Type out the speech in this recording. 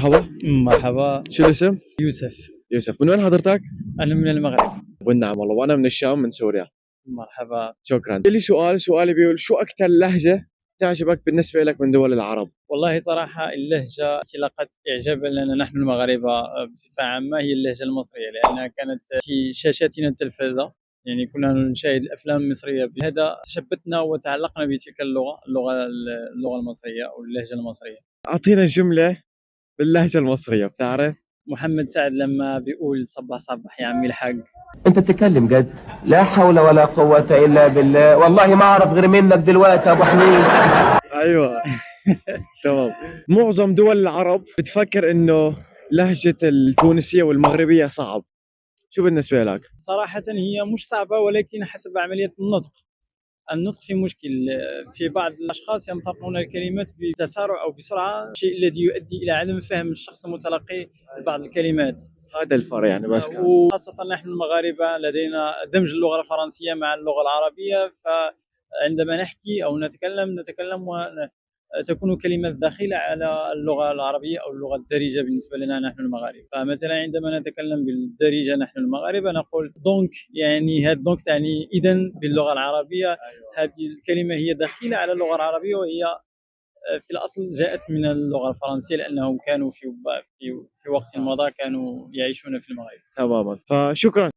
مرحبا. مرحبا. شو الاسم؟ يوسف. يوسف. من وين حضرتك؟ أنا من المغرب. والنعم والله، وانا من الشام من سوريا. مرحبا. شكرا. لي سؤالي بيقول شو اكثر لهجة تعجبك بالنسبة لك من دول العرب؟ والله صراحة اللهجة التي لقت إعجابا لنا نحن المغاربة بصفة عامة هي اللهجة المصرية، لأنها كانت في شاشاتنا التلفزة، يعني كنا نشاهد الأفلام المصرية، بهذا تشبثنا وتعلقنا بتلك اللغة المصرية أو اللهجة المصرية. اعطينا جملة باللهجة المصرية بتعرف؟ محمد سعد لما بيقول صبح صبح يا عمي الحاج. انت بتتكلم جد؟ لا حول ولا قوة الا بالله، والله ما اعرف غير منك دلوقتي يا ابو حميد. ايوه. تمام. معظم دول العرب بتفكر انه لهجة التونسية والمغربية صعب، شو بالنسبة لك؟ صراحة هي مش صعبة، ولكن حسب عملية النطق في مشكل. في بعض الأشخاص ينطقون الكلمات بتسارع أو بسرعة، الشيء الذي يؤدي إلى عدم فهم الشخص المتلقي لبعض الكلمات. هذا الفرق يعني بس كان. وخاصة نحن المغاربة لدينا دمج اللغة الفرنسية مع اللغة العربية، فعندما نحكي أو نتكلم تكون كلمة داخلة على اللغة العربية أو اللغة الدارجة بالنسبة لنا نحن المغاربة. فمثلا عندما نتكلم بالدارجة نحن المغاربة نقول دونك، يعني هاد دونك تعني إذن باللغة العربية. هذه الكلمة هي داخلة على اللغة العربية، وهي في الأصل جاءت من اللغة الفرنسية، لأنهم كانوا في وقت مضى كانوا يعيشون في المغرب. تماما، فشكرا.